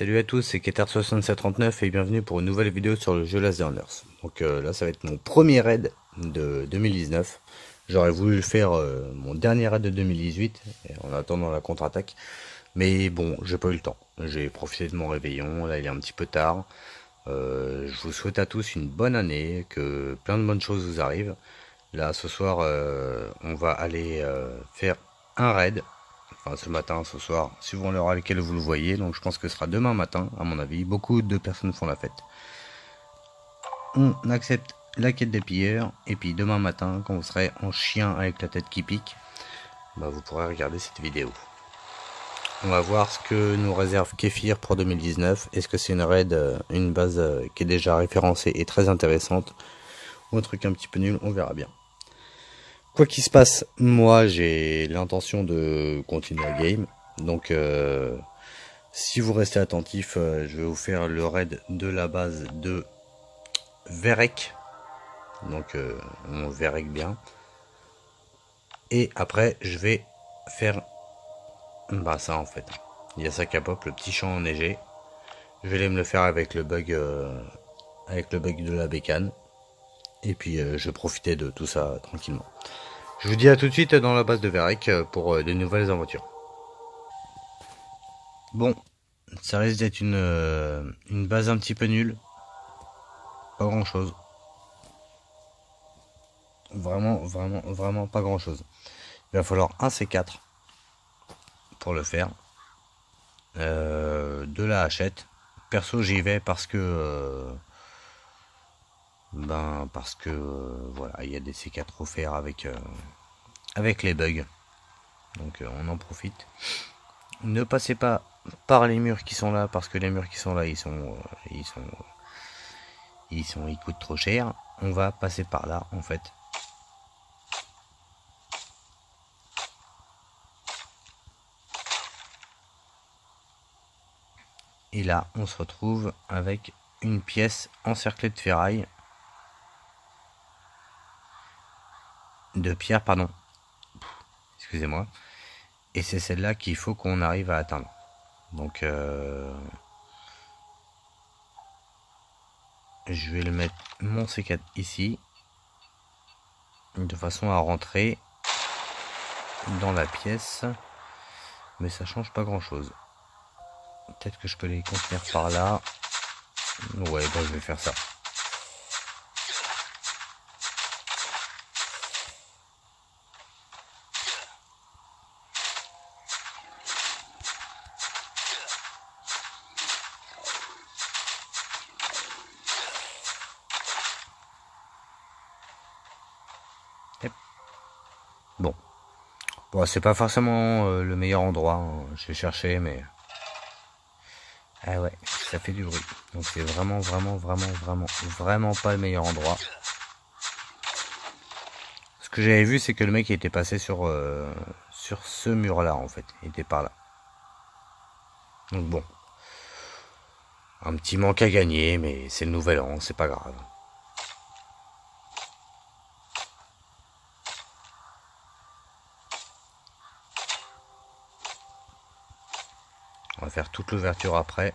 Salut à tous, c'est Keter6739 et bienvenue pour une nouvelle vidéo sur le jeu Last Runners. Donc là ça va être mon premier raid de 2019. J'aurais voulu le faire mon dernier raid de 2018 en attendant la contre-attaque. Mais bon, j'ai pas eu le temps. J'ai profité de mon réveillon, là il est un petit peu tard. Je vous souhaite à tous une bonne année, que plein de bonnes choses vous arrivent. Là ce soir on va aller faire un raid. Enfin, ce matin, ce soir, suivant l'heure à laquelle vous le voyez. Donc je pense que ce sera demain matin, à mon avis. Beaucoup de personnes font la fête. On accepte la quête des pilleurs. Et puis demain matin, quand vous serez en chien avec la tête qui pique, bah, vous pourrez regarder cette vidéo. On va voir ce que nous réserve Kéfir pour 2019. Est-ce que c'est une raid, une base qui est déjà référencée et très intéressante, ou un truc un petit peu nul, on verra bien. Quoi qu'il se passe, moi j'ai l'intention de continuer la game. Donc si vous restez attentif, je vais vous faire le raid de la base de Verrek. Donc on Verrek bien. Et après je vais faire bah ça en fait. Il y a ça qui pop, le petit champ enneigé. Je vais aller me le faire avec le bug de la bécane. Et puis je vais profiter de tout ça tranquillement. Je vous dis à tout de suite dans la base de Verrek pour de nouvelles aventures. Bon, ça risque d'être une base un petit peu nulle. Pas grand chose. Vraiment pas grand chose. Il va falloir un C4 pour le faire. De la hachette. Perso j'y vais parce que voilà, il y a des C4 offerts avec les bugs. Donc on en profite. Ne passez pas par les murs qui sont là parce que les murs qui sont là ils coûtent trop cher. On va passer par là en fait. Et là, on se retrouve avec une pièce encerclée de ferraille. De pierre, pardon. Excusez-moi. Et c'est celle-là qu'il faut qu'on arrive à atteindre. Donc, je vais le mettre mon C4 ici. De façon à rentrer dans la pièce. Mais ça change pas grand-chose. Peut-être que je peux les contenir par là. Ouais, bon, je vais faire ça. Bon. Bon, c'est pas forcément le meilleur endroit. Hein. J'ai cherché, mais... Ah ouais, ça fait du bruit. Donc c'est vraiment pas le meilleur endroit. Ce que j'avais vu, c'est que le mec était passé sur ce mur-là, en fait. Il était par là. Donc bon. Un petit manque à gagner, mais c'est le nouvel an, c'est pas grave. On va faire toute l'ouverture après.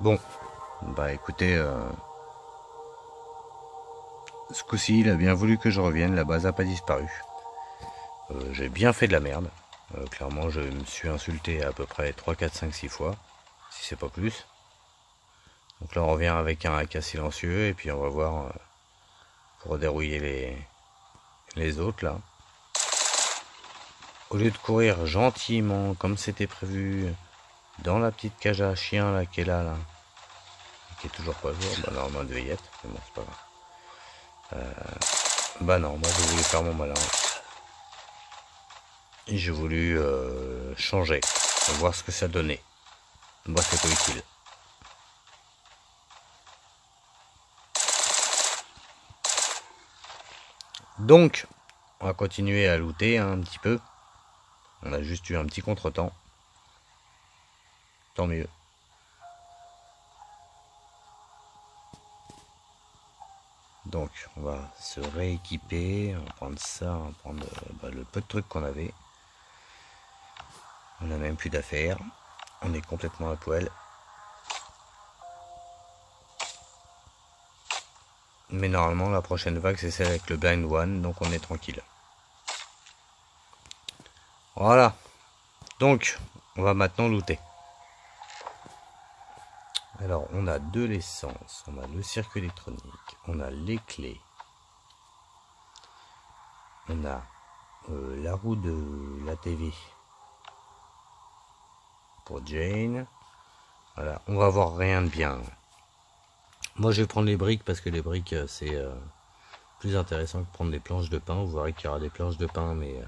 Bon, bah écoutez, ce coup-ci, il a bien voulu que je revienne, la base a pas disparu. J'ai bien fait de la merde. Clairement, je me suis insulté à peu près 3, 4, 5, 6 fois, si c'est pas plus. Donc là, on revient avec un AK silencieux, et puis on va voir pour dérouiller les autres, là. Au lieu de courir gentiment, comme c'était prévu, dans la petite cage à chien, là, qui est là, qui est toujours pas jour, bah normalement, elle devait y être, mais bon, c'est pas grave. Bah non, moi, je voulais faire mon malin. Et j'ai voulu changer, voir ce que ça donnait. Moi, c'est pas utile. Donc, on va continuer à looter un petit peu. On a juste eu un petit contretemps. Tant mieux. Donc, on va se rééquiper. On va prendre ça, on va prendre le peu de trucs qu'on avait. On n'a même plus d'affaires. On est complètement à poil. Mais normalement, la prochaine vague, c'est celle avec le Blind One. Donc, on est tranquille. Voilà. Donc, on va maintenant looter. Alors, on a de l'essence, on a le circuit électronique, on a les clés, on a la roue de la TV pour Jane. Voilà, on va voir rien de bien. Moi, je vais prendre les briques parce que les briques, c'est plus intéressant que prendre des planches de pain. Vous verrez qu'il y aura des planches de pain, mais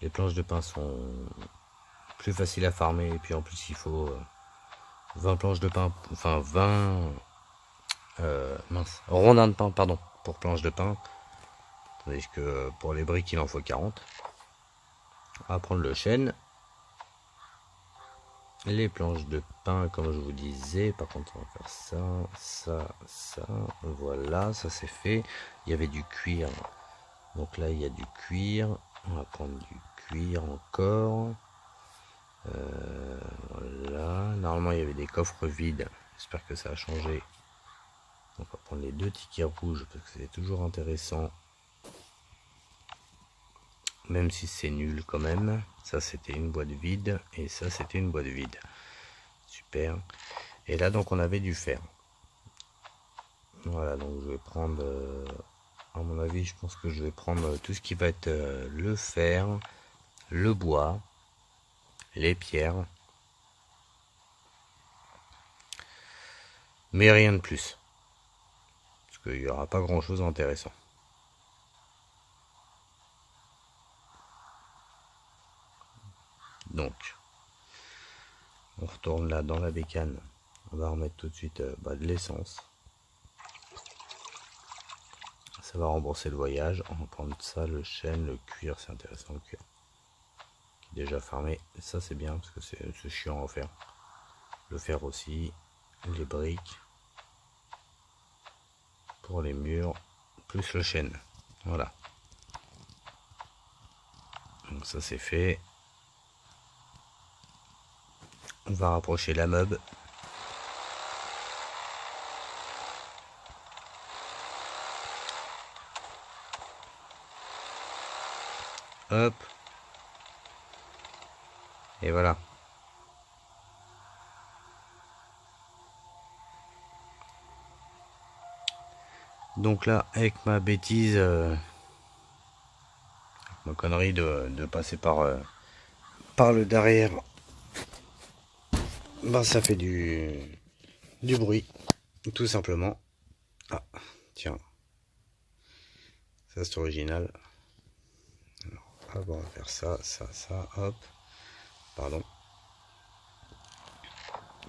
les planches de pain sont plus faciles à farmer. Et puis en plus, il faut 20 planches de pain, enfin 20 rondins de pain, pardon, pour planches de pain. Tandis que pour les briques, il en faut 40. On va prendre le chêne. Les planches de pain, comme je vous disais. Par contre, on va faire ça. Voilà, ça c'est fait. Il y avait du cuir. Donc là, il y a du cuir. On va prendre du cuir encore. Voilà. Normalement, il y avait des coffres vides. J'espère que ça a changé. Donc, on va prendre les 2 tickets rouges parce que c'est toujours intéressant. Même si c'est nul quand même. Ça c'était une boîte vide et ça c'était une boîte vide. Super. Et là donc on avait du fer. Voilà, donc je vais prendre, à mon avis je pense que je vais prendre tout ce qui va être le fer, le bois, les pierres. Mais rien de plus. Parce qu'il n'y aura pas grand chose d'intéressant. Donc, on retourne là dans la bécane. On va remettre tout de suite de l'essence. Ça va rembourser le voyage. On va prendre ça, le chêne, le cuir. C'est intéressant le cuir. Qui est déjà fermé. Ça c'est bien parce que c'est chiant à faire. Le fer aussi. Les briques. Pour les murs. Plus le chêne. Voilà. Donc ça c'est fait. On va rapprocher la meub. Hop. Et voilà. Donc là, avec ma bêtise, ma connerie de passer par le derrière, ben ça fait du bruit, tout simplement. Ah, tiens. Ça c'est original. Alors, on va faire ça, hop. Pardon.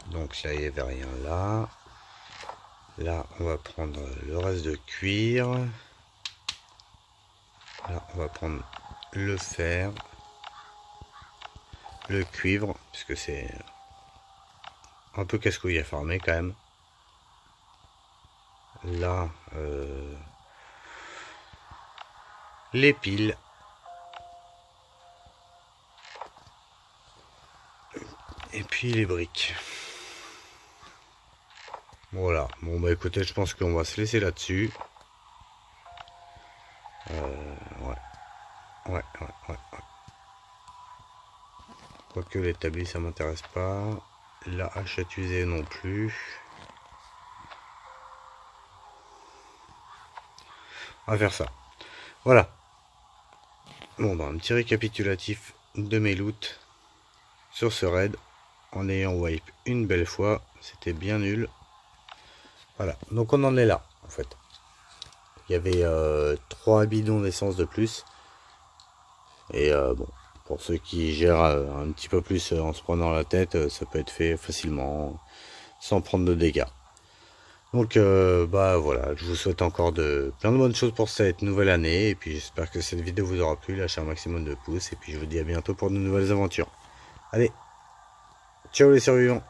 Donc là, il n'y avait rien là. Là, on va prendre le reste de cuir. Là, on va prendre le fer. Le cuivre, puisque c'est un peu casse-couille à farmer quand même. Là, les piles. Et puis les briques. Voilà, bon bah écoutez, je pense qu'on va se laisser là-dessus. Ouais. Ouais. Quoique l'établi, ça m'intéresse pas. La hache à utiliser non plus. On va faire ça. Voilà. Bon, bah, un petit récapitulatif de mes loots sur ce raid. En ayant wipe une belle fois. C'était bien nul. Voilà. Donc on en est là, en fait. Il y avait 3 bidons d'essence de plus. Et bon, pour ceux qui gèrent un petit peu plus en se prenant la tête, ça peut être fait facilement, sans prendre de dégâts. Donc bah voilà, je vous souhaite encore plein de bonnes choses pour cette nouvelle année. Et puis j'espère que cette vidéo vous aura plu. Lâchez un maximum de pouces. Et puis je vous dis à bientôt pour de nouvelles aventures. Allez, ciao les survivants.